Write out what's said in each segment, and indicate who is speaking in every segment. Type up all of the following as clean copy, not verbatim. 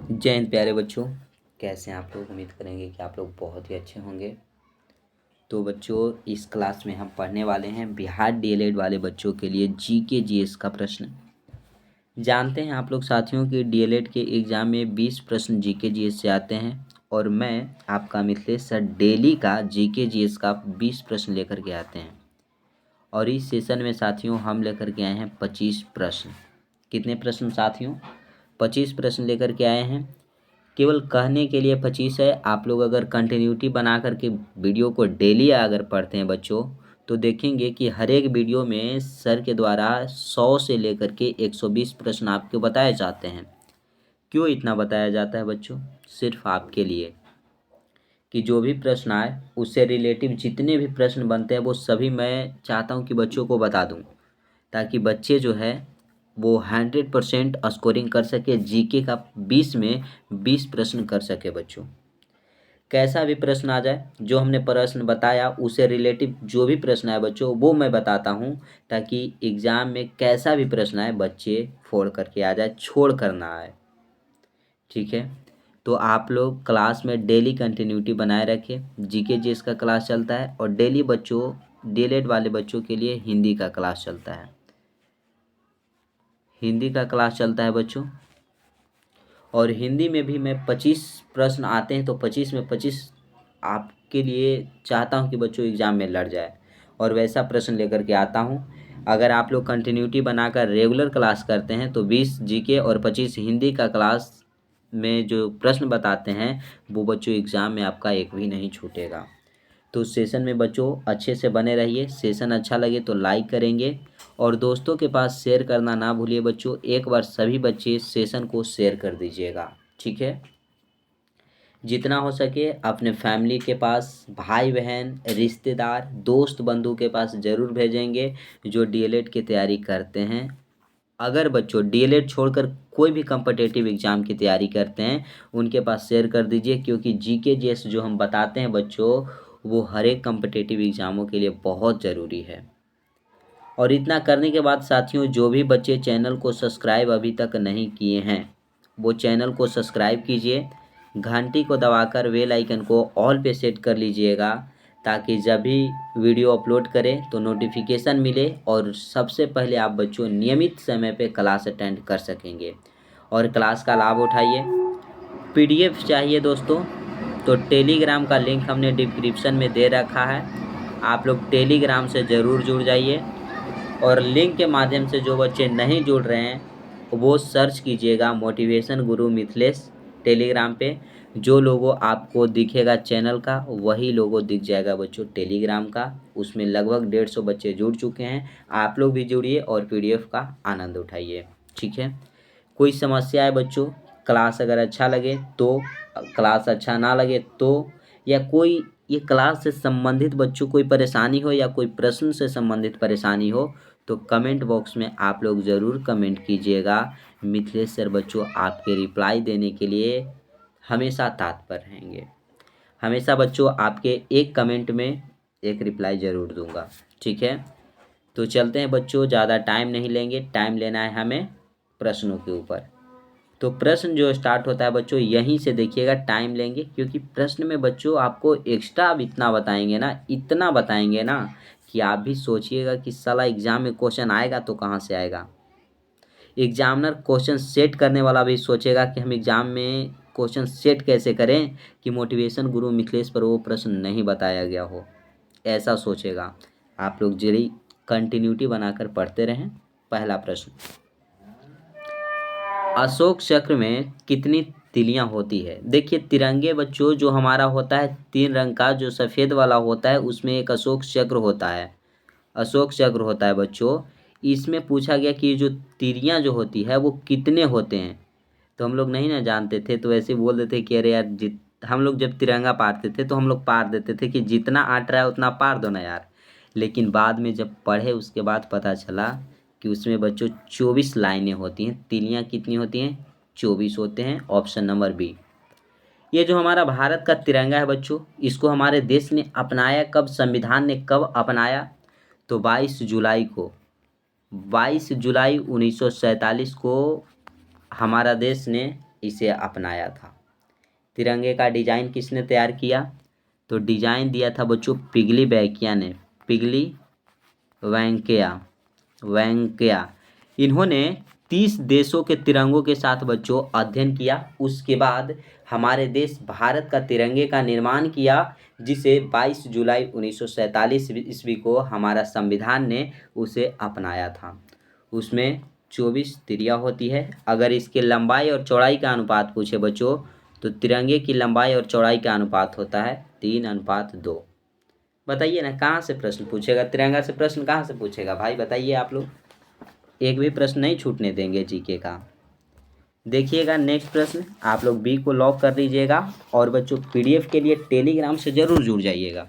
Speaker 1: जय हिंद प्यारे बच्चों, कैसे हैं आप लोग। उम्मीद करेंगे कि आप लोग बहुत ही अच्छे होंगे। तो बच्चों, इस क्लास में हम पढ़ने वाले हैं बिहार डीएलएड वाले बच्चों के लिए जीके जीएस का प्रश्न। जानते हैं आप लोग साथियों कि डीएलएड के एग्ज़ाम में 20 प्रश्न जीके जीएस से आते हैं और मैं आपका मिथिलेश सर डेली का जीके जीएस का 20 प्रश्न लेकर के आते हैं। और इस सेशन में साथियों हम लेकर के आए हैं 25 प्रश्न। कितने प्रश्न साथियों? 25 प्रश्न लेकर के आए हैं। केवल कहने के लिए 25 है। आप लोग अगर कंटिन्यूटी बना करके वीडियो को डेली अगर पढ़ते हैं बच्चों, तो देखेंगे कि हर एक वीडियो में सर के द्वारा 100 से लेकर के 120 प्रश्न आपको बताए जाते हैं। क्यों इतना बताया जाता है बच्चों? सिर्फ आपके लिए कि जो भी प्रश्न आए उससे रिलेटिव जितने भी प्रश्न बनते हैं वो सभी मैं चाहता हूँ कि बच्चों को बता दूँ, ताकि बच्चे जो है वो 100% स्कोरिंग कर सके। जीके का 20 में 20 प्रश्न कर सके बच्चों। कैसा भी प्रश्न आ जाए, जो हमने प्रश्न बताया उससे रिलेटिव जो भी प्रश्न आए बच्चों वो मैं बताता हूँ, ताकि एग्ज़ाम में कैसा भी प्रश्न आए बच्चे फोड़ करके आ जाए, छोड़ कर ना आए। ठीक है, तो आप लोग क्लास में डेली कंटिन्यूटी बनाए रखें। जीके जीएस का क्लास चलता है और डेली बच्चों डीएलएड वाले बच्चों के लिए हिंदी का क्लास चलता है। हिंदी का क्लास चलता है बच्चों, और हिंदी में भी मैं 25 प्रश्न आते हैं, तो 25 में 25 आपके लिए चाहता हूं कि बच्चों एग्ज़ाम में लड़ जाए, और वैसा प्रश्न लेकर के आता हूं। अगर आप लोग कंटिन्यूटी बनाकर रेगुलर क्लास करते हैं तो 20 जीके और 25 हिंदी का क्लास में जो प्रश्न बताते हैं वो बच्चों एग्ज़ाम में आपका एक भी नहीं छूटेगा। तो सेशन में बच्चों अच्छे से बने रहिए। सेशन अच्छा लगे तो लाइक करेंगे और दोस्तों के पास शेयर करना ना भूलिए बच्चों। एक बार सभी बच्चे सेशन को शेयर कर दीजिएगा, ठीक है। जितना हो सके अपने फैमिली के पास, भाई बहन, रिश्तेदार, दोस्त बंधु के पास ज़रूर भेजेंगे जो डीएलएड की तैयारी करते हैं। अगर बच्चों डीएलएड छोड़कर कोई भी कम्पिटिटिव एग्ज़ाम की तैयारी करते हैं उनके पास शेयर कर दीजिए, क्योंकि जीके जीएस जो हम बताते हैं बच्चों वो हर एक कम्पिटिटिव एग्ज़ामों के लिए बहुत ज़रूरी है। और इतना करने के बाद साथियों, जो भी बच्चे चैनल को सब्सक्राइब अभी तक नहीं किए हैं वो चैनल को सब्सक्राइब कीजिए, घंटी को दबाकर बेल आइकन को ऑल पे सेट कर लीजिएगा, ताकि जब भी वीडियो अपलोड करें तो नोटिफिकेशन मिले और सबसे पहले आप बच्चों नियमित समय पे क्लास अटेंड कर सकेंगे और क्लास का लाभ उठाइए। पीडीएफ चाहिए दोस्तों तो टेलीग्राम का लिंक हमने डिस्क्रिप्शन में दे रखा है, आप लोग टेलीग्राम से ज़रूर जुड़ जाइए। और लिंक के माध्यम से जो बच्चे नहीं जुड़ रहे हैं वो सर्च कीजिएगा मोटिवेशन गुरु मिथिलेश टेलीग्राम पे। जो लोगो आपको दिखेगा चैनल का वही लोगो दिख जाएगा बच्चों टेलीग्राम का। उसमें लगभग 150 बच्चे जुड़ चुके हैं। आप लोग भी जुड़िए और पीडीएफ का आनंद उठाइए, ठीक है। कोई समस्या है बच्चों, क्लास अगर अच्छा लगे तो, क्लास अच्छा ना लगे तो, या कोई ये क्लास से संबंधित बच्चों कोई परेशानी हो या कोई प्रश्न से संबंधित परेशानी हो तो कमेंट बॉक्स में आप लोग ज़रूर कमेंट कीजिएगा। मिथिलेश सर बच्चों आपके रिप्लाई देने के लिए हमेशा तत्पर रहेंगे। हमेशा बच्चों आपके एक कमेंट में एक रिप्लाई ज़रूर दूंगा, ठीक है। तो चलते हैं बच्चों, ज़्यादा टाइम नहीं लेंगे, टाइम लेना है हमें प्रश्नों के ऊपर। तो प्रश्न जो स्टार्ट होता है बच्चों यहीं से देखिएगा, टाइम लेंगे क्योंकि प्रश्न में बच्चों आपको एक्स्ट्रा अब इतना बताएंगे ना, इतना बताएंगे ना कि आप भी सोचिएगा कि साला एग्जाम में क्वेश्चन आएगा तो कहाँ से आएगा। एग्जामिनर क्वेश्चन सेट करने वाला भी सोचेगा कि हम एग्जाम में क्वेश्चन सेट कैसे करें कि मोटिवेशन गुरु मिथिलेश पर वो प्रश्न नहीं बताया गया हो, ऐसा सोचेगा। आप लोग जरी कंटिन्यूटी बनाकर पढ़ते रहें। पहला प्रश्न, अशोक चक्र में कितनी तिलियां होती है? देखिए तिरंगे बच्चों जो हमारा होता है 3 रंग का, जो सफ़ेद वाला होता है उसमें एक अशोक चक्र होता है, अशोक चक्र होता है बच्चों। इसमें पूछा गया कि जो तिलियां जो होती है वो कितने होते हैं, तो हम लोग नहीं ना जानते थे तो ऐसे बोल देते कि अरे यार हम लोग जब तिरंगा पारते थे तो हम लोग पार देते थे कि जितना आट रहा है उतना पार दो ना यार। लेकिन बाद में जब पढ़े उसके बाद पता चला कि उसमें बच्चों 24 लाइनें होती हैं। तिलियां कितनी होती हैं? 24 होते हैं। Option number B. ये जो हमारा भारत का तिरंगा है बच्चों, इसको हमारे देश ने अपनाया कब, संविधान ने कब अपनाया? तो 22 जुलाई को, 22 जुलाई 1947 को हमारा देश ने इसे अपनाया था। तिरंगे का डिजाइन किसने तैयार किया? तो डिजाइन दिया था बच्चों पिगली वैंकैया ने। पिगली वैंकैया इन्होंने 30 देशों के तिरंगों के साथ बच्चों अध्ययन किया। उसके बाद हमारे देश भारत का तिरंगे का निर्माण किया, जिसे 22 जुलाई 1947 ईस्वी को हमारा संविधान ने उसे अपनाया था। उसमें 24 तिरिया होती है। अगर इसके लंबाई और चौड़ाई का अनुपात पूछे बच्चों, तो तिरंगे की लंबाई और चौड़ाई का अनुपात होता है 3:2। बताइए ना, कहाँ से प्रश्न पूछेगा? तिरंगा से प्रश्न कहाँ से पूछेगा भाई, बताइए आप लोग। एक भी प्रश्न नहीं छूटने देंगे जीके का। देखिएगा नेक्स्ट प्रश्न, आप लोग बी को लॉक कर दीजिएगा। और बच्चों पीडीएफ के लिए टेलीग्राम से ज़रूर जुड़ जाइएगा,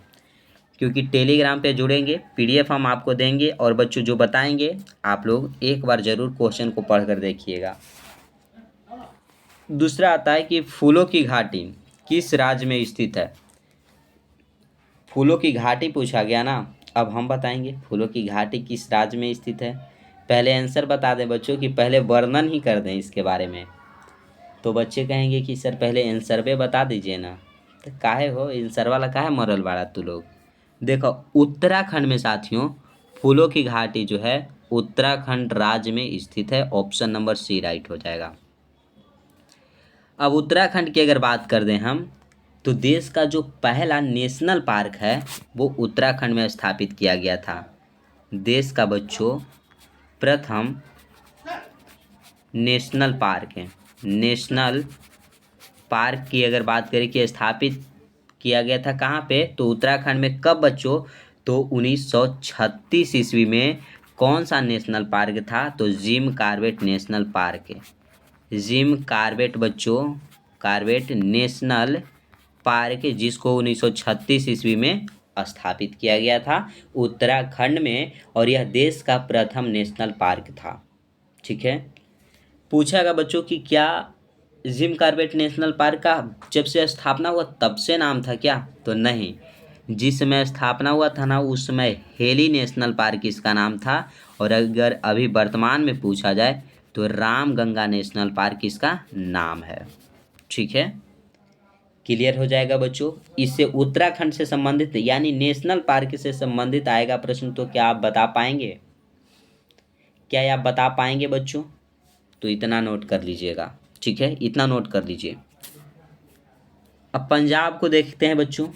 Speaker 1: क्योंकि टेलीग्राम पे जुड़ेंगे, पीडीएफ हम आपको देंगे और बच्चों जो बताएंगे आप लोग एक बार ज़रूर क्वेश्चन को पढ़ कर देखिएगा। दूसरा आता है कि फूलों की घाटी किस राज्य में स्थित है? फूलों की घाटी पूछा गया ना, अब हम बताएंगे फूलों की घाटी किस राज्य में स्थित है। पहले आंसर बता दें बच्चों कि पहले वर्णन ही कर दें इसके बारे में। तो बच्चे कहेंगे कि सर पहले आंसर पे बता दीजिए ना। तो काहे हो आंसर वाला काहे मरल बाड़ा तू लोग। देखो उत्तराखंड में साथियों फूलों की घाटी जो है उत्तराखंड राज्य में स्थित है। ऑप्शन नंबर सी राइट हो जाएगा। अब उत्तराखंड की अगर बात कर दें हम, तो देश का जो पहला नेशनल पार्क है वो उत्तराखंड में स्थापित किया गया था। देश का बच्चों प्रथम नेशनल पार्क है। नेशनल पार्क की अगर बात करें कि स्थापित किया गया था कहाँ पे, तो उत्तराखंड में। कब बच्चों? तो 1936 ईस्वी में। कौन सा नेशनल पार्क था? तो जिम कॉर्बेट नेशनल पार्क है। जिम कॉर्बेट बच्चों, कॉर्बेट नेशनल पार्क, जिसको 1936 ईस्वी में स्थापित किया गया था उत्तराखंड में, और यह देश का प्रथम नेशनल पार्क था। ठीक है। पूछागा बच्चों कि क्या जिम कॉर्बेट नेशनल पार्क का जब से स्थापना हुआ तब से नाम था क्या? तो नहीं, जिस समय स्थापना हुआ था ना उस समय हेली नेशनल पार्क इसका नाम था। और अगर अभी वर्तमान में पूछा जाए तो रामगंगा नेशनल पार्क इसका नाम है। ठीक है, क्लियर हो जाएगा बच्चों। इससे उत्तराखंड से संबंधित यानी नेशनल पार्क से संबंधित आएगा प्रश्न, तो क्या आप बता पाएंगे? क्या आप बता पाएंगे बच्चों? तो इतना नोट कर लीजिएगा। ठीक है, इतना नोट कर लीजिए। अब पंजाब को देखते हैं बच्चों।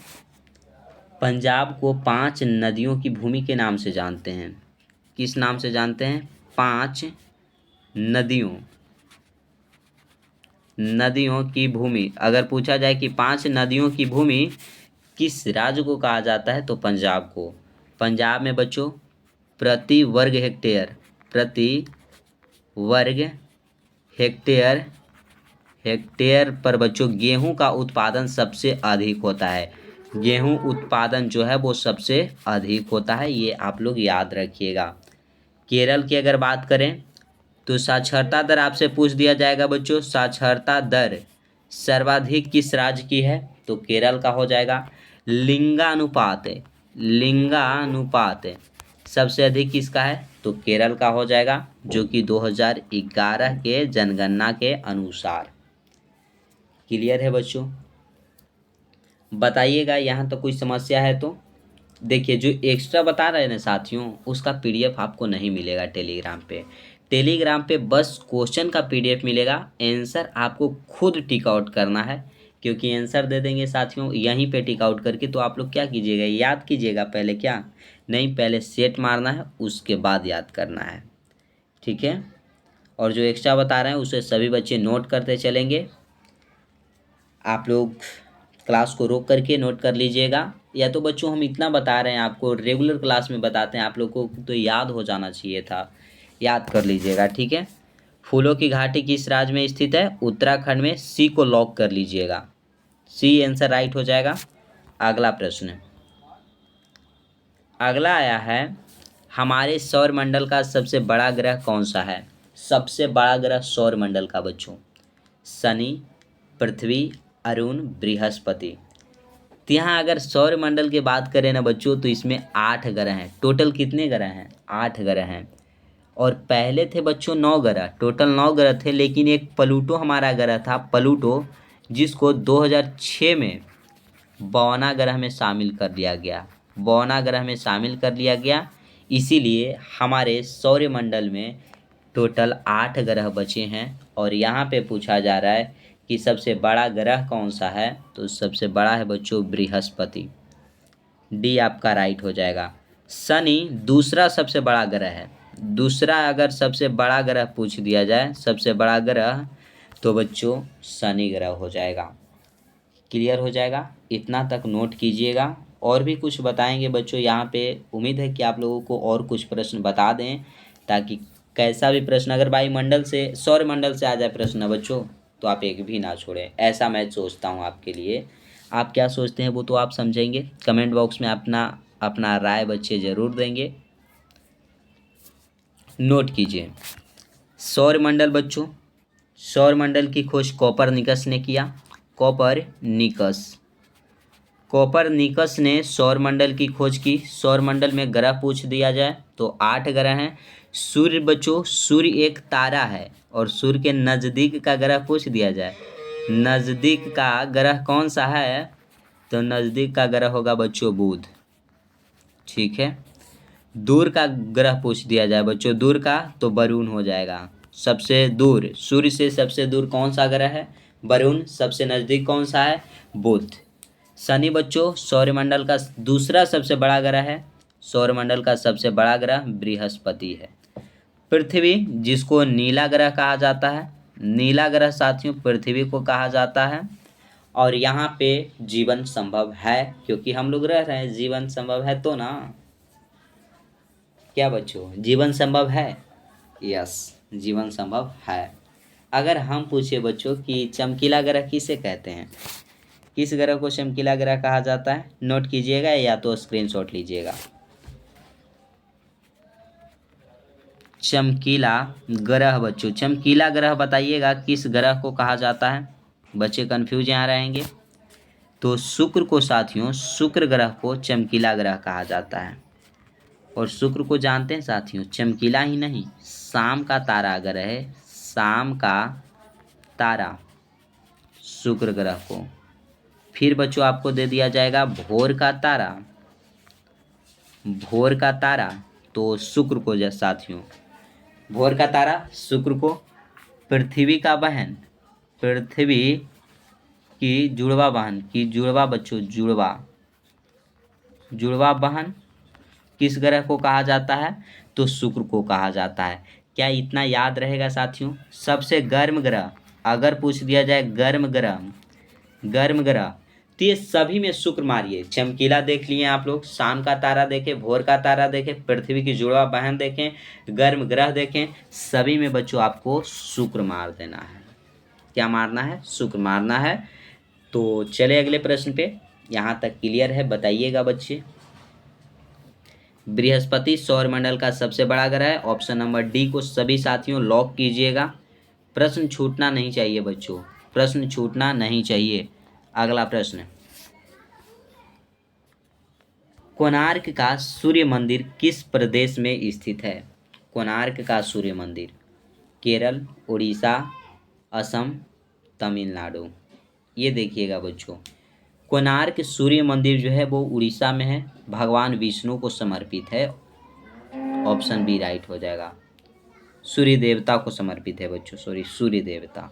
Speaker 1: पंजाब को 5 नदियों की भूमि के नाम से जानते हैं। किस नाम से जानते हैं? 5 नदियों की भूमि। अगर पूछा जाए कि 5 नदियों की भूमि किस राज्य को कहा जाता है, तो पंजाब को। पंजाब में बच्चों प्रति वर्ग हेक्टेयर पर बच्चों गेहूं का उत्पादन सबसे अधिक होता है। गेहूं उत्पादन जो है वो सबसे अधिक होता है, ये आप लोग याद रखिएगा। केरल की अगर बात करें तो साक्षरता दर आपसे पूछ दिया जाएगा बच्चों, साक्षरता दर सर्वाधिक किस राज्य की है? तो केरल का हो जाएगा। लिंगानुपात सबसे अधिक किसका है? तो केरल का हो जाएगा, जो कि 2011 के जनगणना के अनुसार। क्लियर है बच्चों? बताइएगा यहाँ तो कोई समस्या है तो। देखिए जो एक्स्ट्रा बता रहे हैं ना साथियों, उसका पीडीएफ आपको नहीं मिलेगा टेलीग्राम पे। टेलीग्राम पे बस क्वेश्चन का पीडीएफ मिलेगा, आंसर आपको खुद टिक आउट करना है। क्योंकि आंसर दे देंगे साथियों यहीं पे टिक आउट करके, तो आप लोग क्या कीजिएगा, याद कीजिएगा पहले। क्या नहीं, पहले सेट मारना है उसके बाद याद करना है। ठीक है, और जो एक्स्ट्रा बता रहे हैं उसे सभी बच्चे नोट करते चलेंगे। आप लोग क्लास को रोक करके नोट कर लीजिएगा। या तो बच्चों हम इतना बता रहे हैं आपको, रेगुलर क्लास में बताते हैं आप लोगों को, तो याद हो जाना चाहिए था, याद कर लीजिएगा। ठीक है, फूलों की घाटी किस राज्य में स्थित है? उत्तराखंड में। सी को लॉक कर लीजिएगा, सी आंसर राइट हो जाएगा। अगला प्रश्न, अगला आया है, हमारे सौर मंडल का सबसे बड़ा ग्रह कौन सा है? सबसे बड़ा ग्रह सौर मंडल का बच्चों, शनि, पृथ्वी, अरुण, बृहस्पति। तो यहाँ अगर सौर मंडल की बात करें ना बच्चों, तो इसमें 8 ग्रह हैं। टोटल कितने ग्रह हैं? 8 ग्रह हैं। और पहले थे बच्चों 9 ग्रह, टोटल 9 ग्रह थे, लेकिन एक प्लूटो हमारा ग्रह था, प्लूटो, जिसको 2006 में 52 ग्रह में शामिल कर लिया गया, 52 ग्रह में शामिल कर लिया गया। इसीलिए हमारे सौरमंडल में टोटल 8 ग्रह बचे हैं। और यहाँ पे पूछा जा रहा है कि सबसे बड़ा ग्रह कौन सा है, तो सबसे बड़ा है बच्चों बृहस्पति। डी आपका राइट हो जाएगा। शनि दूसरा सबसे बड़ा ग्रह है। दूसरा अगर सबसे बड़ा ग्रह पूछ दिया जाए, सबसे बड़ा ग्रह, तो बच्चों शनि ग्रह हो जाएगा। क्लियर हो जाएगा, इतना तक नोट कीजिएगा। और भी कुछ बताएंगे बच्चों यहाँ पे। उम्मीद है कि आप लोगों को और कुछ प्रश्न बता दें, ताकि कैसा भी प्रश्न अगर वायुमंडल से, सौरमंडल से आ जाए प्रश्न बच्चों, तो आप एक भी ना छोड़ें। ऐसा मैं सोचता हूँ आपके लिए। आप क्या सोचते हैं वो तो आप समझेंगे, कमेंट बॉक्स में अपना अपना राय बच्चे ज़रूर देंगे। नोट कीजिए, सौरमंडल बच्चों, सौरमंडल की खोज कोपरनिकस ने किया। कोपरनिकस ने सौरमंडल की खोज की। सौरमंडल में ग्रह पूछ दिया जाए तो 8 ग्रह हैं। सूर्य बच्चों, सूर्य एक तारा है, और सूर्य के नज़दीक का ग्रह पूछ दिया जाए, नज़दीक का ग्रह कौन सा है, तो नज़दीक का ग्रह होगा बच्चों बुध। ठीक है। दूर का ग्रह पूछ दिया जाए बच्चों, दूर का, तो वरुण हो जाएगा। सबसे दूर, सूर्य से सबसे दूर कौन सा ग्रह है, वरुण। सबसे नज़दीक कौन सा है, बुध। शनि बच्चों सौरमंडल का दूसरा सबसे बड़ा ग्रह है। सौरमंडल का सबसे बड़ा ग्रह बृहस्पति है। पृथ्वी, जिसको नीला ग्रह कहा जाता है, नीला ग्रह साथियों पृथ्वी को कहा जाता है। और यहाँ पे जीवन संभव है, क्योंकि हम लोग रह रहे हैं, जीवन संभव है तो ना, क्या बच्चों, जीवन संभव है। यस, जीवन संभव है। अगर हम पूछे बच्चों कि चमकीला ग्रह किसे कहते हैं, किस ग्रह को चमकीला ग्रह कहा जाता है, नोट कीजिएगा या तो स्क्रीनशॉट लीजिएगा। चमकीला ग्रह बच्चों, चमकीला ग्रह बताइएगा किस ग्रह को कहा जाता है। बच्चे कंफ्यूज यहाँ रहेंगे। तो शुक्र को साथियों, शुक्र ग्रह को चमकीला ग्रह कहा जाता है। और शुक्र को जानते हैं साथियों, चमकीला ही नहीं, शाम का तारा ग्रह है, शाम का तारा शुक्र ग्रह को। फिर बच्चों आपको दे दिया जाएगा भोर का तारा, भोर का तारा तो शुक्र को, जैसे साथियों भोर का तारा शुक्र को। पृथ्वी का बहन, पृथ्वी की जुड़वा बहन, की जुड़वा बच्चों, जुड़वा, जुड़वा बहन किस ग्रह को कहा जाता है, तो शुक्र को कहा जाता है। क्या इतना याद रहेगा साथियों। सबसे गर्म ग्रह अगर पूछ दिया जाए, गर्म ग्रह, गर्म ग्रह, तो ये सभी में शुक्र मारिए। चमकीला देख लिए आप लोग, शाम का तारा देखें, भोर का तारा देखें, पृथ्वी की जुड़वा बहन देखें, गर्म ग्रह देखें, सभी में बच्चों आपको शुक्र मार देना है। क्या मारना है, शुक्र मारना है। तो चले अगले प्रश्न पे। यहाँ तक क्लियर है, बताइएगा बच्चे। बृहस्पति सौरमंडल का सबसे बड़ा ग्रह है। ऑप्शन नंबर डी को सभी साथियों लॉक कीजिएगा। प्रश्न छूटना नहीं चाहिए बच्चों, प्रश्न छूटना नहीं चाहिए। अगला प्रश्न, कोणार्क का सूर्य मंदिर किस प्रदेश में स्थित है। कोणार्क का सूर्य मंदिर केरल, उड़ीसा, असम, तमिलनाडु। ये देखिएगा बच्चों, कोणार्क सूर्य मंदिर जो है वो उड़ीसा में है, भगवान विष्णु को समर्पित है। ऑप्शन बी राइट हो जाएगा, सूर्य देवता को समर्पित है बच्चों, सॉरी सूर्य देवता।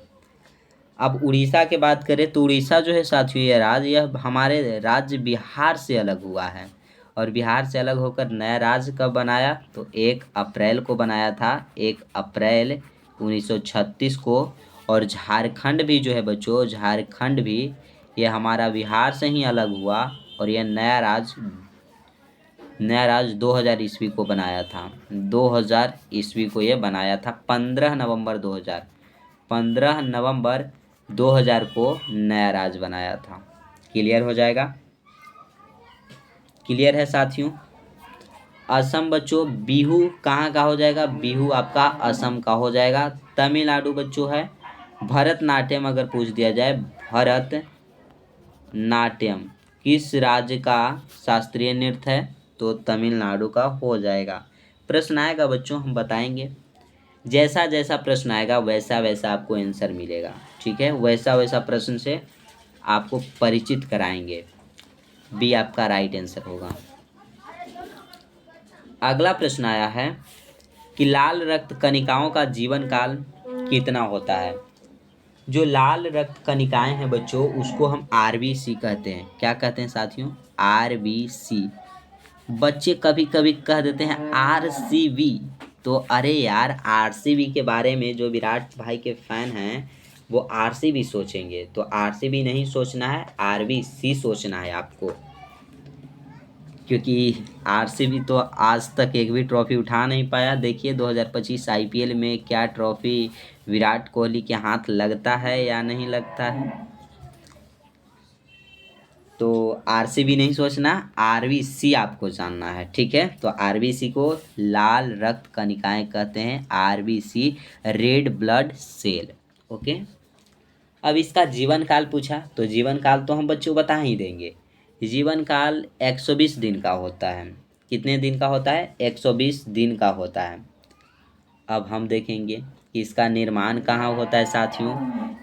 Speaker 1: अब उड़ीसा के बात करें तो उड़ीसा जो है साथियों, यह राज्य, यह हमारे राज्य बिहार से अलग हुआ है। और बिहार से अलग होकर नया राज्य कब बनाया, तो 1 अप्रैल को बनाया था, 1 अप्रैल 1936 को। और झारखंड भी जो है बच्चों, झारखंड भी ये हमारा बिहार से ही अलग हुआ। और यह नया राज्य 2000 ईस्वी को बनाया था, 2000 ईस्वी को ये बनाया था। 15 नवंबर 2000 को नया राज्य बनाया था। क्लियर हो जाएगा, क्लियर है साथियों। असम बच्चों, बिहू कहाँ का हो जाएगा, बिहू आपका असम का हो जाएगा। तमिलनाडु बच्चों है भरतनाट्यम, अगर पूछ दिया जाए भरतनाट्यम किस राज्य का शास्त्रीय नृत्य है, तो तमिलनाडु का हो जाएगा। प्रश्न आएगा बच्चों हम बताएंगे, जैसा जैसा प्रश्न आएगा वैसा वैसा आपको आंसर मिलेगा, ठीक है, वैसा वैसा प्रश्न से आपको परिचित कराएंगे। बी आपका राइट आंसर होगा। अगला प्रश्न आया है कि लाल रक्त कणिकाओं का जीवन काल कितना होता है। जो लाल रक्त कणिकाएं हैं बच्चों उसको हम आरबीसी कहते हैं। क्या कहते हैं साथियों? आरबीसी। बच्चे कभी कभी कह देते हैं आरसीबी। तो अरे यार, आरसीबी के बारे में जो विराट भाई के फैन हैं वो आरसीबी सोचेंगे, तो आरसीबी नहीं सोचना है, आरबीसी सोचना है आपको, क्योंकि आरसीबी तो आज तक एक भी ट्रॉफी उठा नहीं पाया। देखिए 2025 आईपीएल में क्या ट्रॉफी विराट कोहली के हाथ लगता है या नहीं लगता है। तो आरसीबी नहीं सोचना, आरबीसी आपको जानना है, ठीक है। तो आरबीसी को लाल रक्त कणिकाएं कहते हैं, RBC red blood cell. Okay, अब इसका जीवन काल पूछा तो जीवन काल तो हम बच्चों बता ही देंगे। जीवन काल 120 दिन का होता है। कितने दिन का होता है? 120 दिन का होता है। अब हम देखेंगे कि इसका निर्माण कहाँ होता है साथियों।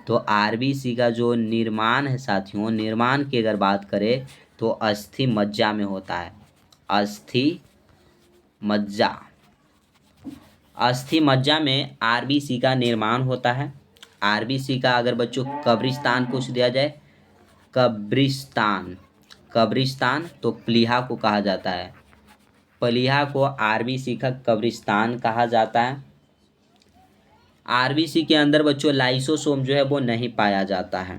Speaker 1: तो आरबीसी का जो निर्माण है साथियों, निर्माण की अगर बात करें तो अस्थि मज्जा में होता है। अस्थि मज्जा, अस्थि मज्जा में आरबीसी का निर्माण होता है। आरबीसी का अगर बच्चों कब्रिस्तान पूछ दिया जाए, कब्रिस्तान, कब्रिस्तान तो प्लीहा को कहा जाता है। प्लीहा को आरबीसी का कब्रिस्तान कहा जाता है। आरबीसी के अंदर बच्चों लाइसोसोम जो है वो नहीं पाया जाता है।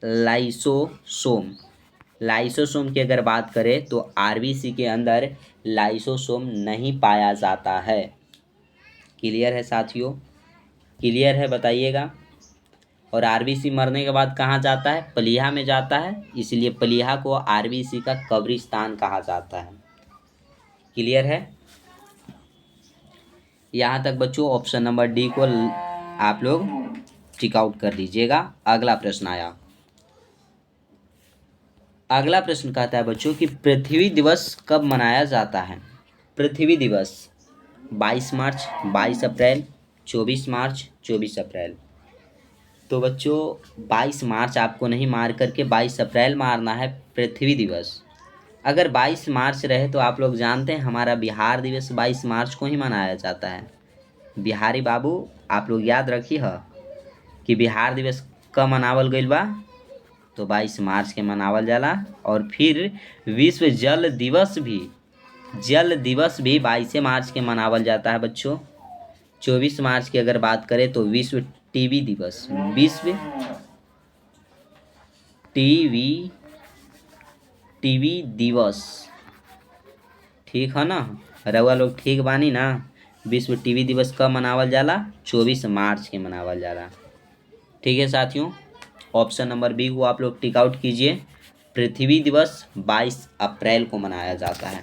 Speaker 1: लाइसोसोम, लाइसोसोम की अगर बात करें तो आरबीसी के अंदर लाइसोसोम नहीं पाया जाता है। क्लियर है साथियों? क्लियर है बताइएगा। और आरबीसी मरने के बाद कहाँ जाता है? प्लीहा में जाता है, इसलिए प्लीहा को आरबीसी का कब्रिस्तान कहा जाता है। क्लियर है? यहाँ तक बच्चों ऑप्शन नंबर डी को आप लोग टिक आउट कर दीजिएगा। अगला प्रश्न आया। अगला प्रश्न कहता है बच्चों कि पृथ्वी दिवस कब मनाया जाता है। पृथ्वी दिवस 22 मार्च, 22 अप्रैल, 24 मार्च, 24 अप्रैल। तो बच्चों 22 मार्च आपको नहीं मार करके 22 अप्रैल मारना है पृथ्वी दिवस। अगर 22 मार्च रहे तो आप लोग जानते हैं हमारा बिहार दिवस 22 मार्च को ही मनाया जाता है। बिहारी बाबू आप लोग याद रखिए कि बिहार दिवस कब मनावल गईल बा, तो 22 मार्च के मनावल जाला। और फिर विश्व जल दिवस भी, जल दिवस भी 22 मार्च के मनावल जाता है बच्चों। 24 मार्च की अगर बात करें तो विश्व टीबी दिवस, विश्व टीवी टीवी दिवस, ठीक है ना, रउआ लोग ठीक बानी ना। विश्व टीवी दिवस कब मनावल जाला? 24 मार्च के मनावल जाला। ठीक है साथियों, ऑप्शन नंबर बी को आप लोग टिक आउट कीजिए। पृथ्वी दिवस 22 अप्रैल को मनाया जाता है।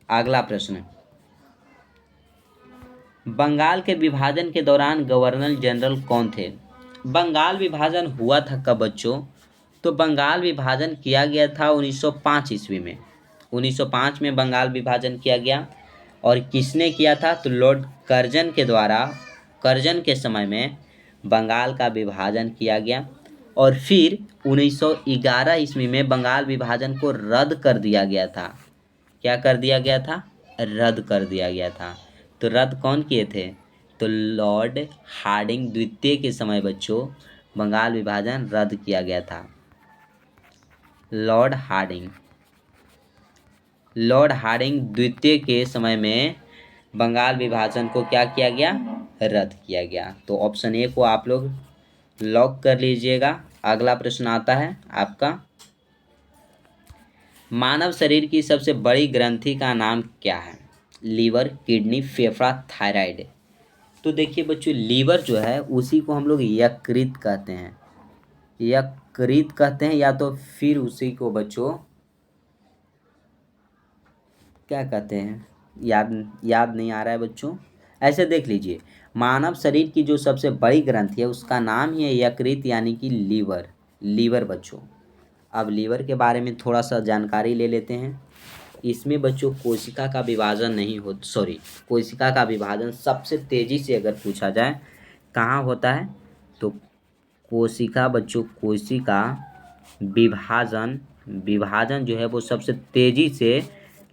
Speaker 1: अगला प्रश्न, बंगाल के विभाजन के दौरान गवर्नर जनरल कौन थे। बंगाल विभाजन हुआ था कब बच्चों? तो बंगाल विभाजन किया गया था 1905 ईस्वी में। 1905 में बंगाल विभाजन किया गया। और किसने किया था? तो लॉर्ड कर्जन के द्वारा, कर्जन के समय में बंगाल का विभाजन किया गया। और फिर 1911 ईस्वी में बंगाल विभाजन को रद्द कर दिया गया था। क्या कर दिया गया था? रद्द कर दिया गया था। तो रद्द कौन किए थे? तो लॉर्ड हार्डिंग द्वितीय के समय बच्चों बंगाल विभाजन रद्द किया गया था। लॉर्ड हार्डिंग, लॉर्ड हार्डिंग द्वितीय के समय में बंगाल विभाजन को क्या किया गया? रद्द किया गया। तो ऑप्शन ए को आप लोग लॉक कर लीजिएगा। अगला प्रश्न आता है आपका, मानव शरीर की सबसे बड़ी ग्रंथि का नाम क्या है। लीवर, किडनी, फेफड़ा, थायराइड। तो देखिए बच्चों लीवर जो है उसी को हम लोग यकृत कहते हैं। यकृत कहते हैं, या तो फिर उसी को बच्चों क्या कहते हैं, याद नहीं आ रहा है बच्चों। ऐसे देख लीजिए, मानव शरीर की जो सबसे बड़ी ग्रंथि है उसका नाम ही है यकृत, यानी कि लीवर। लीवर बच्चों, अब लीवर के बारे में थोड़ा सा जानकारी ले लेते हैं। इसमें बच्चों कोशिका का विभाजन नहीं हो, सॉरी, कोशिका का विभाजन सबसे तेजी से अगर पूछा जाए कहाँ होता है, तो कोशिका बच्चों, कोशिका विभाजन, विभाजन जो है वो सबसे तेजी से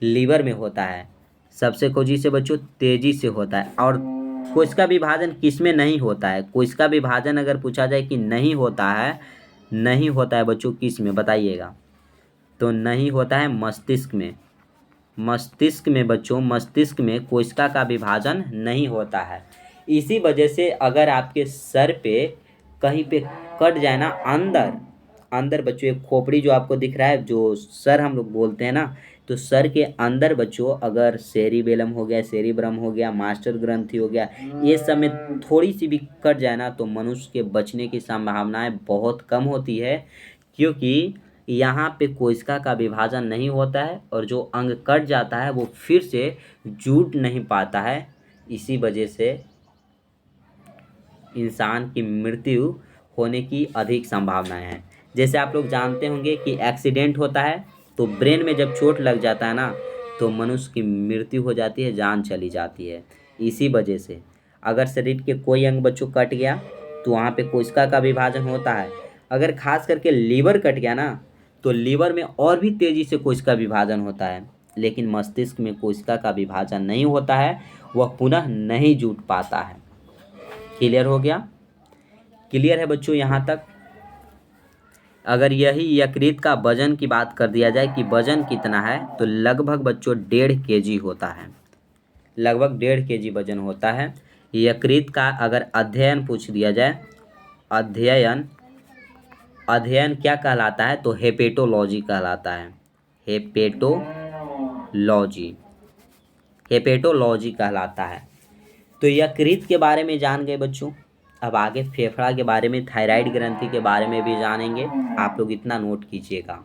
Speaker 1: लीवर में होता है, सबसे तेजी से बच्चों तेजी से होता है। और कोशिका विभाजन किस में नहीं होता है? कोशिका विभाजन अगर पूछा जाए कि नहीं होता है, नहीं होता है बच्चों, किस में बताइएगा? तो नहीं होता है मस्तिष्क में। मस्तिष्क में बच्चों, मस्तिष्क में कोशिका का विभाजन नहीं होता है। इसी वजह से अगर आपके सर पे कहीं पे कट जाए ना, अंदर अंदर बच्चों, एक खोपड़ी जो आपको दिख रहा है, जो सर हम लोग बोलते हैं ना, तो सर के अंदर बच्चों अगर सेरिबेलम हो गया, सेरिब्रम हो गया, मास्टर ग्रंथि हो गया, ये सब में थोड़ी सी भी कट जाए ना, तो मनुष्य के बचने की संभावनाएं बहुत कम होती है, क्योंकि यहाँ पे कोशिका का विभाजन नहीं होता है और जो अंग कट जाता है वो फिर से जुट नहीं पाता है। इसी वजह से इंसान की मृत्यु होने की अधिक संभावनाएं हैं। जैसे आप लोग जानते होंगे कि एक्सीडेंट होता है तो ब्रेन में जब चोट लग जाता है ना, तो मनुष्य की मृत्यु हो जाती है, जान चली जाती है। इसी वजह से अगर शरीर के कोई अंग बच्चों कट गया तो वहाँ पे कोशिका का विभाजन होता है। अगर खास करके लीवर कट गया ना, तो लीवर में और भी तेजी से कोशिका विभाजन होता है, लेकिन मस्तिष्क में कोशिका का विभाजन नहीं होता है, वह पुनः नहीं जुट पाता है। क्लियर हो गया? क्लियर है बच्चों यहाँ तक? अगर यही यकृत का वजन की बात कर दिया जाए कि वजन कितना है, तो लगभग बच्चों 1.5 kg होता है, लगभग 1.5 kg वजन होता है। यकृत का अगर अध्ययन पूछ दिया जाए, अध्ययन, अध्ययन क्या कहलाता है, तो हेपेटोलॉजी कहलाता है, हेपेटोलॉजी, हेपेटोलॉजी कहलाता है। तो यकृत के बारे में जान गए बच्चों। अब आगे फेफड़ा के बारे में, थायराइड ग्रंथि के बारे में भी जानेंगे। आप लोग इतना नोट कीजिएगा,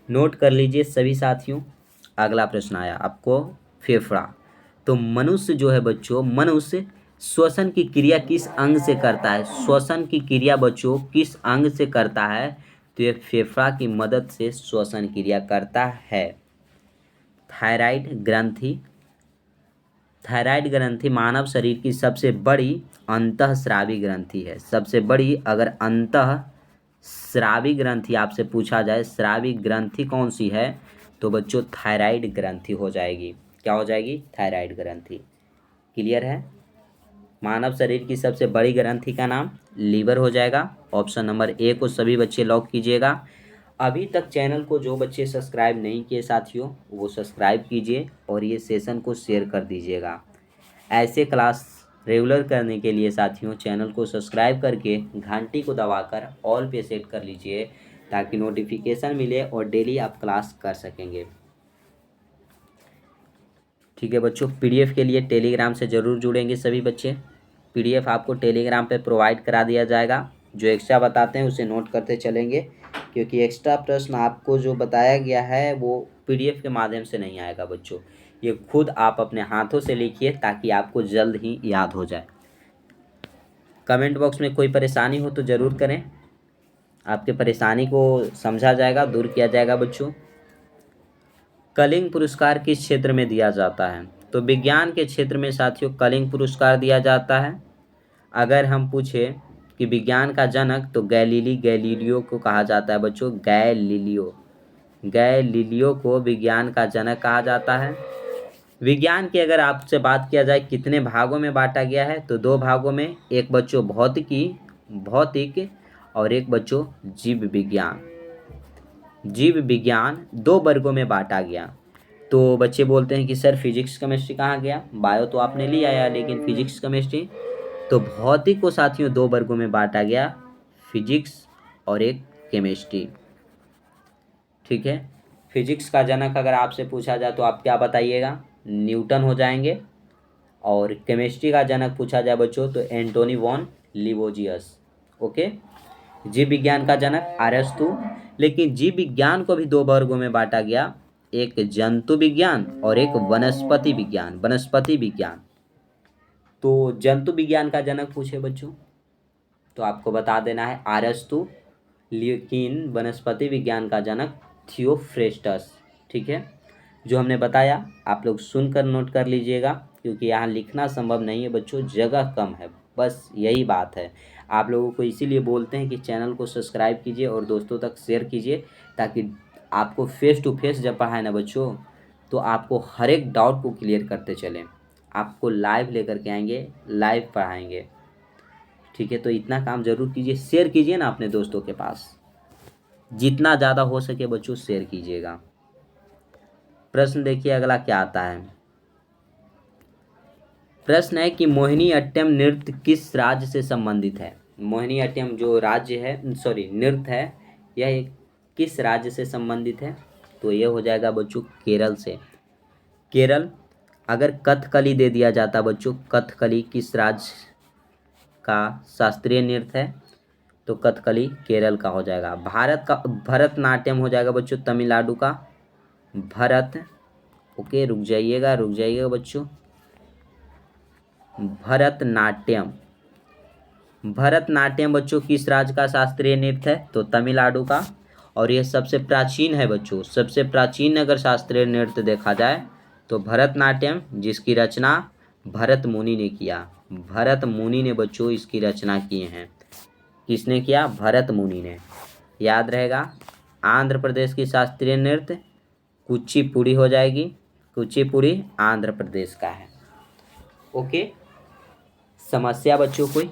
Speaker 1: नोट कर लीजिए सभी साथियों। अगला प्रश्न आया आपको, फेफड़ा। तो मनुष्य जो है बच्चों, मनुष्य श्वसन की क्रिया किस अंग से करता है? श्वसन की क्रिया बच्चों किस अंग से करता है? तो ये फेफड़ा की मदद से श्वसन क्रिया करता है। थायराइड ग्रंथि, थायराइड ग्रंथि मानव शरीर की सबसे बड़ी अंतःस्रावी ग्रंथि है, सबसे बड़ी। अगर अंतःस्रावी ग्रंथि आपसे पूछा जाए, स्रावी ग्रंथि कौन सी है, तो बच्चों थायराइड ग्रंथि हो जाएगी। क्या हो जाएगी? थायराइड ग्रंथि। क्लियर है? मानव शरीर की सबसे बड़ी ग्रंथि का नाम लीवर हो जाएगा। ऑप्शन नंबर ए को सभी बच्चे लॉक कीजिएगा। अभी तक चैनल को जो बच्चे सब्सक्राइब नहीं किए साथियों, वो सब्सक्राइब कीजिए और ये सेशन को शेयर कर दीजिएगा। ऐसे क्लास रेगुलर करने के लिए साथियों चैनल को सब्सक्राइब करके घंटी को दबाकर ऑल पे सेट कर लीजिए, ताकि नोटिफिकेशन मिले और डेली आप क्लास कर सकेंगे। ठीक है बच्चों, पीडीएफ के लिए टेलीग्राम से ज़रूर जुड़ेंगे सभी बच्चे। पीडीएफ आपको टेलीग्राम पे प्रोवाइड करा दिया जाएगा। जो एक्स्ट्रा बताते हैं उसे नोट करते चलेंगे, क्योंकि एक्स्ट्रा प्रश्न आपको जो बताया गया है वो पीडीएफ के माध्यम से नहीं आएगा बच्चों। ये खुद आप अपने हाथों से लिखिए, ताकि आपको जल्द ही याद हो जाए। कमेंट बॉक्स में कोई परेशानी हो तो ज़रूर करें, आपके परेशानी को समझा जाएगा, दूर किया जाएगा बच्चों। कलिंग पुरस्कार किस क्षेत्र में दिया जाता है? तो विज्ञान के क्षेत्र में साथियों कलिंग पुरस्कार दिया जाता है। अगर हम पूछे कि विज्ञान का जनक, तो गैलीलियो को कहा जाता है बच्चों, गैलीलियो को विज्ञान का जनक कहा जाता है। विज्ञान की अगर आपसे बात किया जाए कितने भागों में बांटा गया है, तो 2 भागों में, एक बच्चों भौतिक और एक बच्चों जीव विज्ञान। जीव विज्ञान 2 वर्गों में बांटा गया। तो बच्चे बोलते हैं कि सर फिजिक्स केमिस्ट्री कहाँ गया? बायो तो आपने लिया है, लेकिन फिजिक्स केमिस्ट्री। तो भौतिक को साथियों 2 वर्गों में बांटा गया, फिजिक्स और एक केमिस्ट्री। ठीक है, फिजिक्स का जनक अगर आपसे पूछा जाए तो आप क्या बताइएगा? न्यूटन हो जाएंगे। और केमिस्ट्री का जनक पूछा जाए बच्चों तो एंटोनी वॉन लिवोजियस। ओके, जीव विज्ञान का जनक अरस्तु। लेकिन जीव विज्ञान को भी 2 वर्गों में बांटा गया, एक जंतु विज्ञान और एक वनस्पति विज्ञान। वनस्पति विज्ञान, तो जंतु विज्ञान का जनक पूछे बच्चों तो आपको बता देना है अरस्तु, लेकिन वनस्पति विज्ञान का जनक थियोफ्रेस्टस। ठीक है, जो हमने बताया आप लोग सुनकर नोट कर लीजिएगा, क्योंकि यहाँ लिखना संभव नहीं है बच्चों, जगह कम है, बस यही बात है। आप लोगों को इसीलिए बोलते हैं कि चैनल को सब्सक्राइब कीजिए और दोस्तों तक शेयर कीजिए, ताकि आपको फेस टू फेस जब पढ़ाए ना बच्चों, तो आपको हर एक डाउट को क्लियर करते चलें। आपको लाइव लेकर के आएंगे, लाइव पढ़ाएंगे, ठीक है। तो इतना काम ज़रूर कीजिए, शेयर कीजिए ना अपने दोस्तों के पास, जितना ज़्यादा हो सके बच्चों शेयर कीजिएगा। प्रश्न देखिए अगला क्या आता है। प्रश्न है कि मोहिनीअट्टम नृत्य किस राज्य से संबंधित है। मोहिनीअट्टम जो राज्य है, सॉरी नृत्य है, यह एक किस राज्य से संबंधित है, तो ये हो जाएगा बच्चों केरल से। केरल। अगर कथकली दे दिया जाता बच्चों, कथकली किस राज्य का शास्त्रीय नृत्य है, तो कथकली केरल का हो जाएगा। भारत का भरतनाट्यम हो जाएगा बच्चों तमिलनाडु का। भरत, ओके रुक जाइएगा बच्चों। भरतनाट्यम, भरतनाट्यम बच्चों किस राज्य का शास्त्रीय नृत्य है, तो तमिलनाडु का। और यह सबसे प्राचीन है बच्चों, सबसे प्राचीन अगर शास्त्रीय नृत्य देखा जाए तो भरतनाट्यम, जिसकी रचना भरत मुनि ने किया। भरत मुनि ने बच्चों इसकी रचना किए हैं। किसने किया, भरत मुनि ने, याद रहेगा। आंध्र प्रदेश की शास्त्रीय नृत्य कुचिपुड़ी हो जाएगी, कुचिपुड़ी आंध्र प्रदेश का है। ओके, समस्या बच्चों कोई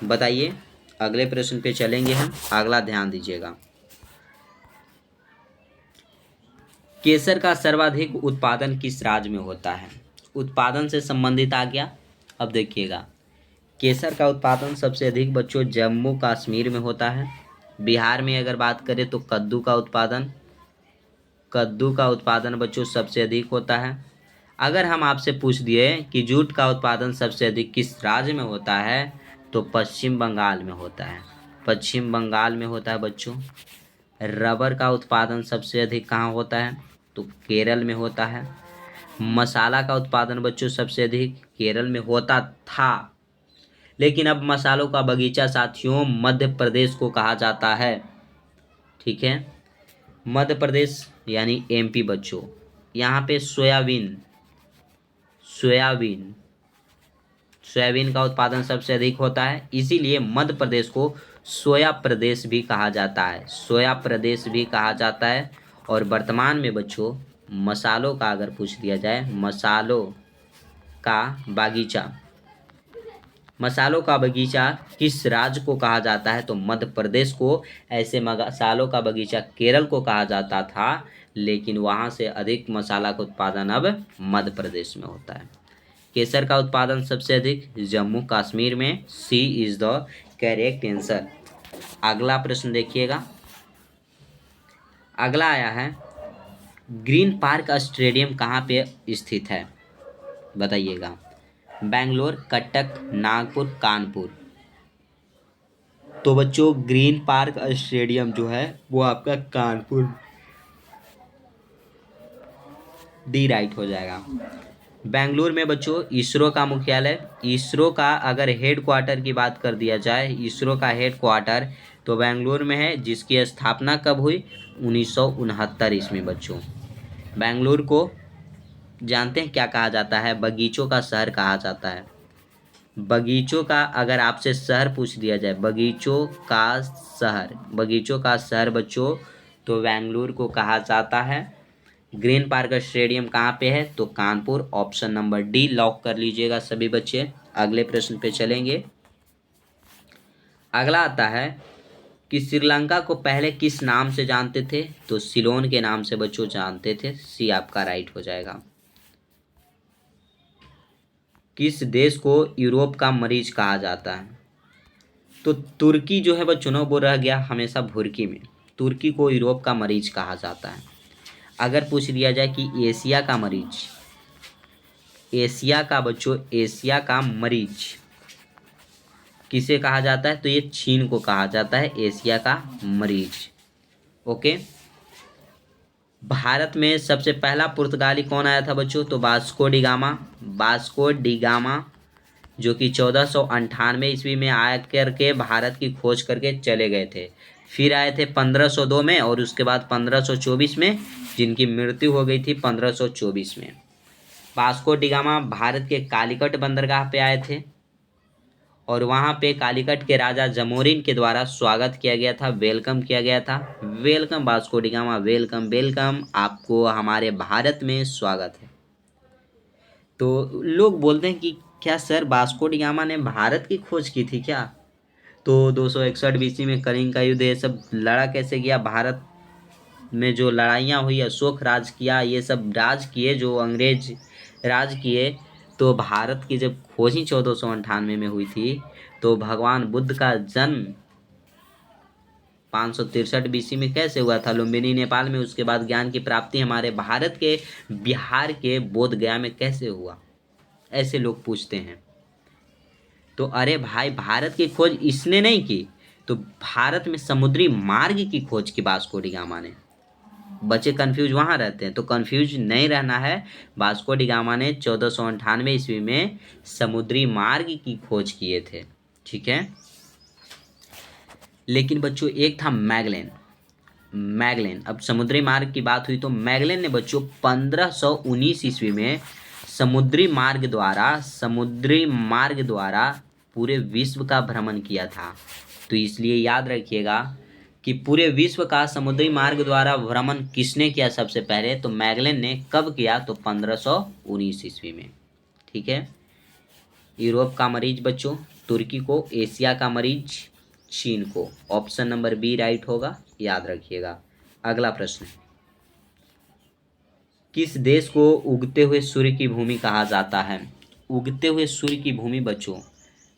Speaker 1: बताइए। अगले प्रश्न पे चलेंगे हम, अगला ध्यान दीजिएगा। केसर का सर्वाधिक उत्पादन किस राज्य में होता है। उत्पादन से संबंधित आ गया। अब देखिएगा, केसर का उत्पादन सबसे अधिक बच्चों जम्मू कश्मीर में होता है। बिहार में अगर बात करें तो कद्दू का उत्पादन बच्चों सबसे अधिक होता है। अगर हम आपसे पूछ दिए कि जूट का उत्पादन सबसे अधिक किस राज्य में होता है, तो पश्चिम बंगाल में होता है। पश्चिम बंगाल में होता है बच्चों। रबर का उत्पादन सबसे अधिक कहाँ होता है, तो केरल में होता है। मसाला का उत्पादन बच्चों सबसे अधिक केरल में होता था, लेकिन अब मसालों का बगीचा साथियों मध्य प्रदेश को कहा जाता है, ठीक है। मध्य प्रदेश यानी एमपी बच्चों। यहाँ पे सोयाबीन का उत्पादन सबसे अधिक होता है, इसीलिए मध्य प्रदेश को सोया प्रदेश भी कहा जाता है, सोया प्रदेश भी कहा जाता है। और वर्तमान में बच्चों मसालों का अगर पूछ दिया जाए, मसालों का बगीचा किस राज्य को कहा जाता है, तो मध्य प्रदेश को। ऐसे मसालों का बगीचा केरल को कहा जाता था, लेकिन वहाँ से अधिक मसाला का उत्पादन अब मध्य प्रदेश में होता है। केसर का उत्पादन सबसे अधिक जम्मू कश्मीर में। सी इज द करेक्ट आंसर। अगला प्रश्न देखिएगा, अगला आया है, ग्रीन पार्क स्टेडियम कहाँ पे स्थित है, बताइएगा। बेंगलोर, कटक, नागपुर, कानपुर। तो बच्चों ग्रीन पार्क स्टेडियम जो है वो आपका कानपुर, डी राइट हो जाएगा। बेंगलुरु में बच्चों इसरो का मुख्यालय। इसरो का अगर हेड क्वार्टर की बात कर दिया जाए, इसरो का हेड क्वार्टर तो बेंगलुरु में है, जिसकी स्थापना कब हुई, 1969 ईस्वी बच्चों। बेंगलुरु को जानते हैं क्या कहा जाता है, बगीचों का शहर कहा जाता है। बगीचों का अगर आपसे शहर पूछ दिया जाए, बगीचों का शहर बच्चों, तो बेंगलुरु को कहा जाता है। ग्रीन पार्क स्टेडियम कहाँ पे है, तो Kanpur. Option number D lock कर लीजिएगा सभी बच्चे। अगले प्रश्न पे चलेंगे। अगला आता है कि श्रीलंका को पहले किस नाम से जानते थे, तो सिलोन के नाम से बच्चों जानते थे। सी आपका राइट हो जाएगा। किस देश को यूरोप का मरीज कहा जाता है, तो तुर्की जो है बच्चों ना वो रह गया हमेशा भुर्की में। तुर्की को यूरोप का मरीज कहा जाता है। अगर पूछ लिया जाए कि एशिया का मरीज किसे कहा जाता है, तो ये चीन को कहा जाता है एशिया का मरीज। ओके, भारत में सबसे पहला पुर्तगाली कौन आया था बच्चों, तो वास्को डी गामा, जो कि 1498 ईस्वी में आया करके भारत की खोज करके चले गए थे। फिर आए थे 1502 में, और उसके बाद 1524 में, जिनकी मृत्यु हो गई थी 1524 में। वास्को डी गामा भारत के कालीकट बंदरगाह पे आए थे, और वहाँ पे कालीकट के राजा जमोरिन के द्वारा स्वागत किया गया था, वेलकम किया गया था। Welcome Vasco D gamma, welcome welcome, आपको हमारे भारत में स्वागत है। तो लोग बोलते हैं कि क्या सर वास्को डी गामा ने भारत की खोज की थी क्या? तो 261 बीसी में कलिंग का युद्ध, ये सब लड़ा कैसे गया भारत में? जो लड़ाइयाँ हुई, अशोक राज किया, ये सब राज किए, जो अंग्रेज राज किए, तो भारत की जब खोज ही 1498 में हुई थी, तो भगवान बुद्ध का जन्म 563 बीसी में कैसे हुआ था? लुम्बिनी नेपाल में। उसके बाद ज्ञान की प्राप्ति हमारे भारत के बिहार के बोध गया में कैसे हुआ? ऐसे लोग पूछते हैं। तो अरे भाई, भारत की खोज इसने नहीं की, तो भारत में समुद्री मार्ग की खोज की वास्को डी गामा ने। बच्चे कंफ्यूज वहाँ रहते हैं, तो कंफ्यूज नहीं रहना है। वास्को डी गामा ने 1498 ईस्वी में समुद्री मार्ग की खोज किए थे, ठीक है। लेकिन बच्चों एक था मैगलेन। मैगलेन, अब समुद्री मार्ग की बात हुई तो मैगलेन ने बच्चों 1519 ईस्वी में समुद्री मार्ग द्वारा पूरे विश्व का भ्रमण किया था। तो इसलिए याद रखिएगा कि पूरे विश्व का समुद्री मार्ग द्वारा भ्रमण किसने किया सबसे पहले? तो मैगलेन ने। कब किया? तो 1519 ईस्वी में, ठीक है। यूरोप का मरीज बच्चों तुर्की को, एशिया का मरीज चीन को। ऑप्शन नंबर बी राइट होगा, याद रखिएगा। अगला प्रश्न, किस देश को उगते हुए सूर्य की भूमि कहा जाता है? उगते हुए सूर्य की भूमि बच्चों,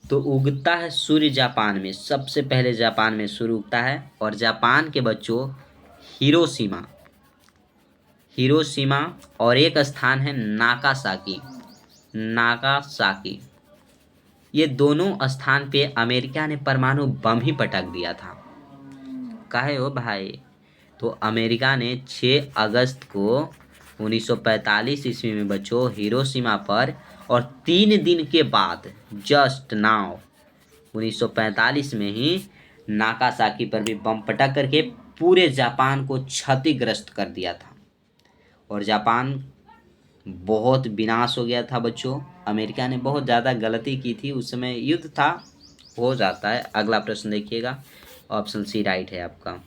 Speaker 1: तो उगता है सूर्य जापान में। सबसे पहले जापान में सूर्य उगता है, और जापान के बच्चों हिरोशिमा। हिरोशिमा, और एक स्थान है नागासाकी। नागासाकी, ये दोनों स्थान पे अमेरिका ने परमाणु बम ही पटक दिया था। काहे हो भाई? तो अमेरिका ने 6 अगस्त को 1945 ईस्वी में बच्चों हिरोशिमा पर, और 3 दिन के बाद जस्ट नाउ 1945 में ही नागासाकी पर भी बम पटक करके पूरे जापान को क्षतिग्रस्त कर दिया था, और जापान बहुत विनाश हो गया था बच्चों। अमेरिका ने बहुत ज़्यादा गलती की थी, उस समय युद्ध था, हो जाता है। अगला प्रश्न देखिएगा, ऑप्शन सी राइट है आपका।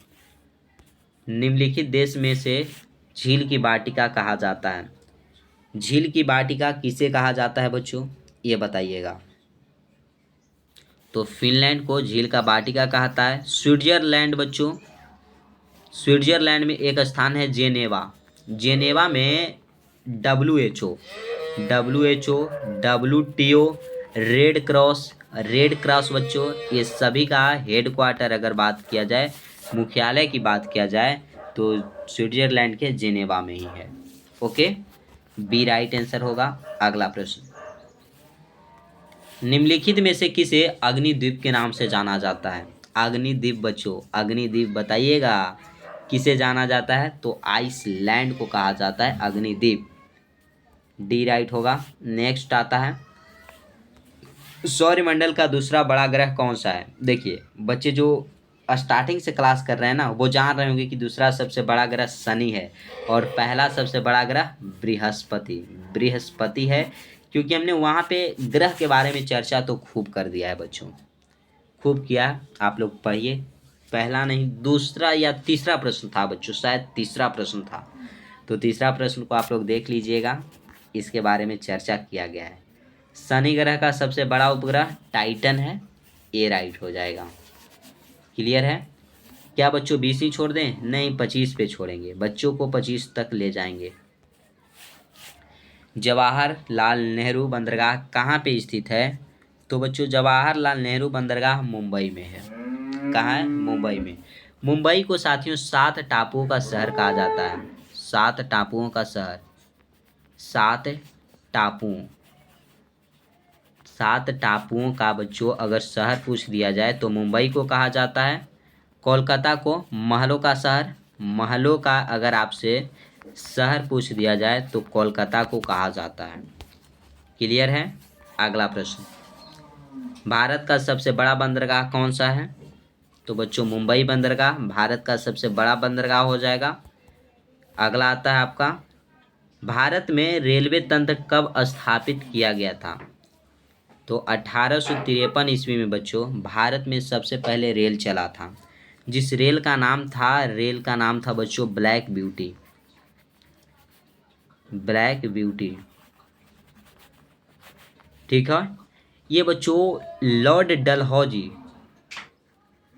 Speaker 1: निम्नलिखित देश में से झील की वाटिका कहा जाता है? झील की वाटिका किसे कहा जाता है बच्चों, ये बताइएगा। तो फिनलैंड को झील का वाटिका कहता है। स्विट्जरलैंड बच्चों, स्विट्जरलैंड में एक स्थान है जेनेवा। जेनेवा में WHO, WTO, रेड क्रॉस बच्चों, ये सभी का हेडक्वार्टर अगर बात किया जाए, मुख्यालय की बात किया जाए, तो स्विट्जरलैंड के जेनेवा में ही है। ओके, बी राइट आंसर होगा। अगला प्रश्न, निम्नलिखित में से किसे अग्निद्वीप के नाम से जाना जाता है? अग्निद्वीप बच्चों, अग्निद्वीप बताइएगा किसे जाना जाता है? तो आइसलैंड को कहा जाता है अग्निद्वीप। डी राइट होगा। नेक्स्ट आता है, सौरमंडल का दूसरा बड़ा ग्रह कौन सा है? देखिए बच्चे जो स्टार्टिंग से क्लास कर रहे हैं ना, वो जान रहे होंगे कि दूसरा सबसे बड़ा ग्रह शनि है, और पहला सबसे बड़ा ग्रह बृहस्पति है, क्योंकि हमने वहाँ पे ग्रह के बारे में चर्चा तो खूब कर दिया है बच्चों, खूब किया। आप लोग पढ़िए, पहला नहीं दूसरा या तीसरा प्रश्न था बच्चों, शायद तीसरा प्रश्न था, तो तीसरा प्रश्न को आप लोग देख लीजिएगा, इसके बारे में चर्चा किया गया है। शनि ग्रह का सबसे बड़ा उपग्रह टाइटन है, ए राइट हो जाएगा। क्लियर है? क्या बच्चों 20 ही छोड़ दें? नहीं, 25 पे छोड़ेंगे, बच्चों को 25 तक ले जाएंगे। जवाहरलाल नेहरू बंदरगाह कहाँ पे स्थित है? तो बच्चों जवाहरलाल नेहरू बंदरगाह मुंबई में है। कहाँ है? मुंबई में। मुंबई को साथियों 7 टापुओं का शहर कहा जाता है। 7 टापुओं का शहर, 7 टापुओं, 7 टापुओं का बच्चों अगर शहर पूछ दिया जाए तो मुंबई को कहा जाता है। कोलकाता को महलों का शहर, महलों का अगर आपसे शहर पूछ दिया जाए तो कोलकाता को कहा जाता है। क्लियर है? अगला प्रश्न, भारत का सबसे बड़ा बंदरगाह कौन सा है? तो बच्चों मुंबई बंदरगाह भारत का सबसे बड़ा बंदरगाह हो जाएगा। अगला आता है आपका, भारत में रेलवे तंत्र कब स्थापित किया गया था? तो 1853 ईस्वी में बच्चों भारत में सबसे पहले रेल चला था। जिस रेल का नाम था बच्चों ब्लैक ब्यूटी। ब्लैक ब्यूटी, ठीक है। ये बच्चों लॉर्ड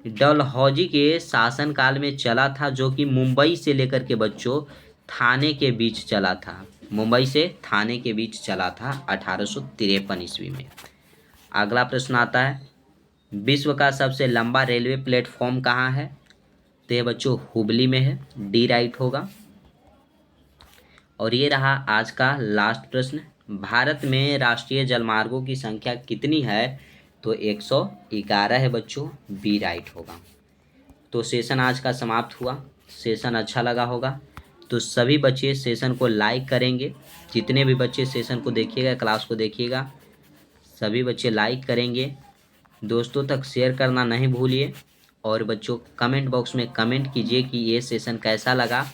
Speaker 1: डलहौजी के शासनकाल में चला था, जो कि मुंबई से लेकर के बच्चों थाने के बीच चला था। मुंबई से थाने के बीच चला था 1853 ईस्वी में। अगला प्रश्न आता है, विश्व का सबसे लंबा रेलवे प्लेटफॉर्म कहाँ है? तो ये बच्चों हुबली में है, डी राइट होगा। और ये रहा आज का लास्ट प्रश्न, भारत में राष्ट्रीय जलमार्गों की संख्या कितनी है? तो 111 है बच्चों, बी राइट होगा। तो सेशन आज का समाप्त हुआ। सेशन अच्छा लगा होगा तो सभी बच्चे सेशन को लाइक करेंगे। जितने भी बच्चे सेशन को देखिएगा, क्लास को देखिएगा, सभी बच्चे लाइक करेंगे। दोस्तों तक शेयर करना नहीं भूलिए। और बच्चों कमेंट बॉक्स में कमेंट कीजिए कि ये सेशन कैसा लगा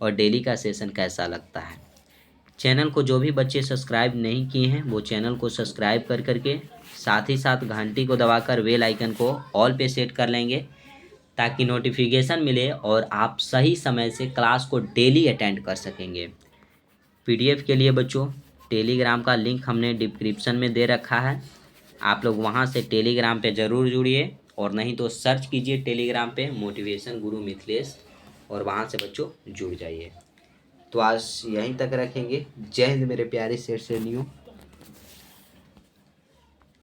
Speaker 1: और डेली का सेशन कैसा लगता है। चैनल को जो भी बच्चे सब्सक्राइब नहीं किए हैं वो चैनल को सब्सक्राइब कर करके साथ ही साथ घंटी को दबाकर बेल आइकन को ऑल पे सेट कर लेंगे, ताकि नोटिफिकेशन मिले और आप सही समय से क्लास को डेली अटेंड कर सकेंगे। पीडीएफ के लिए बच्चों टेलीग्राम का लिंक हमने डिस्क्रिप्शन में दे रखा है, आप लोग वहां से टेलीग्राम पे ज़रूर जुड़िए, और नहीं तो सर्च कीजिए टेलीग्राम पे मोटिवेशन गुरु मिथिलेश, और वहां से बच्चों जुड़ जाइए। तो आज यहीं तक रखेंगे। जय हिंद मेरे प्यारे शेर शेरनियों।